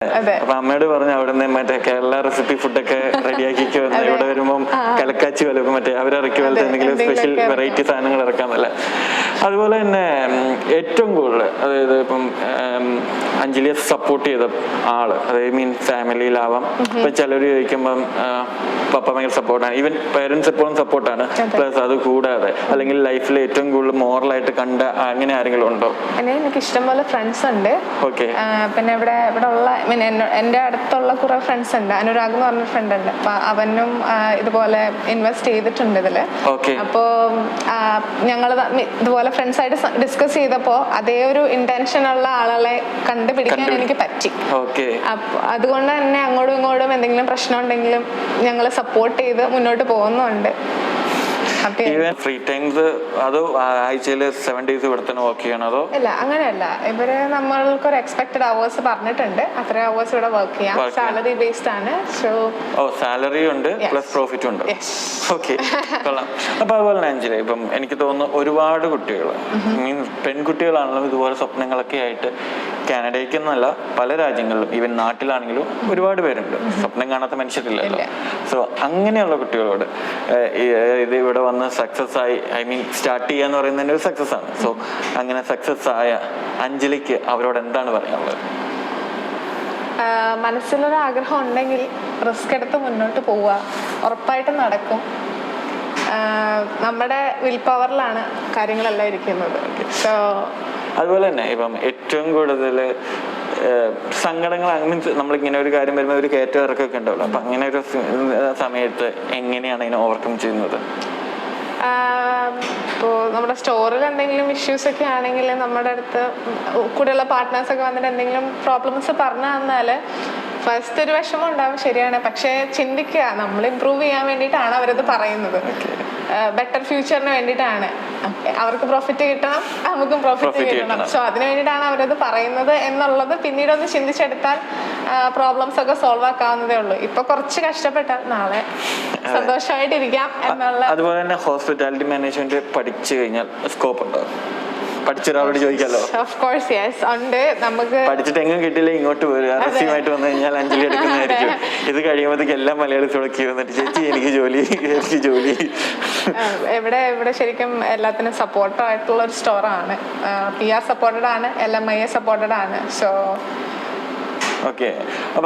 അപ്പൊ അമ്മയോട് പറഞ്ഞു അവിടെ നിന്ന് മറ്റേ കേരള റെസിപ്പി ഫുഡൊക്കെ റെഡിയാക്കിക്കോ, ഇവിടെ വരുമ്പോൾ കലക്കാച്ചി പോലെ മറ്റേ അവരിറക്കി പോലത്തെ എന്തെങ്കിലും സ്പെഷ്യൽ വെറൈറ്റി സാധനങ്ങൾ ഇറക്കാന്നല്ല. അതുപോലെ തന്നെ ഏറ്റവും കൂടുതൽ അതായത് ഇപ്പം അഞ്ജലിയെ സപ്പോർട്ട് ചെയ്ത ആള്, അതായത് മീൻ ഫാമിലിയിലാവാം, ഇപ്പൊ ചിലർ ചോദിക്കുമ്പം പപ്പ ഭയങ്കര സപ്പോർട്ടാണ്, ഈവൻ പേരൻസ് എപ്പോഴും സപ്പോർട്ടാണ്, പ്ലസ് അത് കൂടാതെ അല്ലെങ്കിൽ ലൈഫിൽ ഏറ്റവും കൂടുതൽ മോറലായിട്ട് കണ്ട അങ്ങനെ ആരെങ്കിലും ഉണ്ടോ? എനിക്ക് ഇഷ്ടംപോലെ ഫ്രണ്ട്സ് ഉണ്ട്. ഓക്കെ. പിന്നെ ഇവിടെ ഉള്ള എന്റെ അടുത്തുള്ള കുറെ ഫ്രണ്ട്സ് ഉണ്ട്. അനുരാഗ് എന്ന് പറഞ്ഞ ഫ്രണ്ട് ഉണ്ട്. അപ്പൊ അവനും ഇതുപോലെ ഇൻവെസ്റ്റ് ചെയ്തിട്ടുണ്ട് ഇതില്. അപ്പോ ഞങ്ങൾ ഇതുപോലെ ഫ്രണ്ട്സ് ആയിട്ട് ഡിസ്കസ് ചെയ്തപ്പോ അതേ ഒരു ഇന്റൻഷൻ ഉള്ള ആളുകളെ കണ്ടുപിടിക്കാൻ എനിക്ക് പറ്റി. അപ്പൊ അതുകൊണ്ട് തന്നെ അങ്ങോട്ടും ഇങ്ങോട്ടും എന്തെങ്കിലും പ്രശ്നം ഉണ്ടെങ്കിലും ഞങ്ങൾ സപ്പോർട്ട് ചെയ്ത് മുന്നോട്ട് പോകുന്നുണ്ട്. ഫ്രീ ടൈംസ് അതോ ആഴ്ചയിൽ 7 days ഇവിടെ തന്നെ വർക്ക് ചെയ്യണോ? അതോ ഇല്ല, അങ്ങനെയല്ല. ഇവര് നമ്മൾക്ക് ഒരു എക്സ്പെക്ടഡ് അവേഴ്സ് പറഞ്ഞിട്ടുണ്ട്, അത്ര അവേഴ്സ് ഇവിടെ വർക്ക് ചെയ്യാം. സാലറി ബേസ്ഡ് ആണ്. സോ സാലറി ഉണ്ട്, പ്ലസ് പ്രോഫിറ്റ് ഉണ്ട്. ഓക്കെ, കൊള്ളാം. അപ്പൊ അതുപോലെ തന്നെ അഞ്ജലി, ഇപ്പം എനിക്ക് തോന്നുന്നു ഒരുപാട് കുട്ടികൾ, മീൻസ് പെൺകുട്ടികളാണെങ്കിലും ഇതുപോലെ സ്വപ്നങ്ങളൊക്കെ ആയിട്ട് കാനഡയ്ക്കെന്നല്ല പല രാജ്യങ്ങളിലും ഈവൻ നാട്ടിലാണെങ്കിലും ഒരുപാട് പേരുണ്ട്, സ്വപ്നം കാണാത്ത മനുഷ്യരില്ലല്ലോ. സോ അങ്ങനെയുള്ള കുട്ടികളോട് ഇത് ഇവിടെ വന്ന് സക്സസ് ആയി, ഐ മീൻ സ്റ്റാർട്ട് ചെയ്യാന്ന് പറയുന്നതിന്റെ ഒരു സക്സസ് ആണ്. സോ അങ്ങനെ സക്സസ് ആയ അഞ്ജലിക്ക് അവരോട് എന്താണ് പറയാനുള്ളത്? മനസ്സിലൊരു ആഗ്രഹം ഉണ്ടെങ്കിൽ റിസ്ക് എടുത്ത് മുന്നോട്ട് പോവുക, ഉറപ്പായിട്ടും നടക്കും. നമ്മുടെ വിൽ പവറിലാണ് കാര്യങ്ങളെല്ലാം ഇരിക്കുന്നത്. സോ അതുപോലെ തന്നെ ഇപ്പം ഏറ്റവും കൂടുതൽ സങ്കടങ്ങൾ, മീൻസ് നമ്മളിങ്ങനെ ഒരു കാര്യം വരുമ്പോൾ ഒരു കയറ്റം ഇറക്കൊക്കെ ഉണ്ടാവുമല്ലോ, അപ്പൊ അങ്ങനെ ഒരു സമയത്ത് എങ്ങനെയാണ് അതിനെ ഓവർകം ചെയ്യുന്നത്? ഇപ്പോൾ നമ്മുടെ സ്റ്റോറിൽ എന്തെങ്കിലും ഇഷ്യൂസ് ഒക്കെ ആണെങ്കിൽ നമ്മുടെ അടുത്ത് കൂടെയുള്ള പാർട്ട്നേഴ്സൊക്കെ വന്നിട്ട് എന്തെങ്കിലും പ്രോബ്ലംസ് പറഞ്ഞു തന്നാൽ ഫസ്റ്റ് ഒരു വിഷമം ഉണ്ടാവും, ശരിയാണ്. പക്ഷെ ചിന്തിക്കുക, നമ്മൾ ഇമ്പ്രൂവ് ചെയ്യാൻ വേണ്ടിയിട്ടാണ് അവരത് പറയുന്നത്. ബെറ്റർ ഫ്യൂച്ചറിന് വേണ്ടിയിട്ടാണ്. അവർക്ക് പ്രോഫിറ്റ് കിട്ടണം, നമുക്കും പ്രോഫിറ്റ് കിട്ടണം. സോ അതിന് വേണ്ടിയിട്ടാണ് അവരത് പറയുന്നത് എന്നുള്ളത് പിന്നീട് ഒന്ന് ചിന്തിച്ചെടുത്താൽ പ്രോബ്ലംസ് ഒക്കെ സോൾവ് ആക്കാവുന്നതേ ഉള്ളൂ. ഇപ്പൊ കുറച്ച് കഷ്ടപ്പെട്ടാൽ നാളെ സന്തോഷമായിട്ടിരിക്കാം എന്നുള്ള. അതുപോലെ തന്നെ ഹോസ്പിറ്റാലിറ്റി മാനേജ്മെന്റ് പഠിച്ചു കഴിഞ്ഞാൽ സ്കോപ്പ് ഉണ്ടോ? പഠിച്ചൊരാളോട് ചോദിക്കാലോ. ഓഫ് കോഴ്സ് യെസ് ഉണ്ട്. നമുക്ക് പഠിച്ചിട്ട് എങ്ങും കിട്ടില്ല ഇങ്ങോട്ട് വരിക, റെസ്യൂമായിട്ട് വന്നു കഴിഞ്ഞാൽ അഞ്ജലി എടുക്കുന്നതായിരിക്കും. ഇത് കഴിയുമ്പോഴത്തേക്ക് എല്ലാം മലയാളത്തിലൊക്കെ വന്നിട്ട് ചേച്ചി എനിക്ക് ജോലി, എനിക്ക് ജോലി. ഇവിടെ ശരിക്കും എല്ലാത്തിനും സപ്പോർട്ടായിട്ടുള്ള ഒരു സ്റ്റോറാണ്. PR സപ്പോർട്ടഡ് ആണ്, LMIA സപ്പോർട്ടഡ് ആണ്. So okay. അപ്പം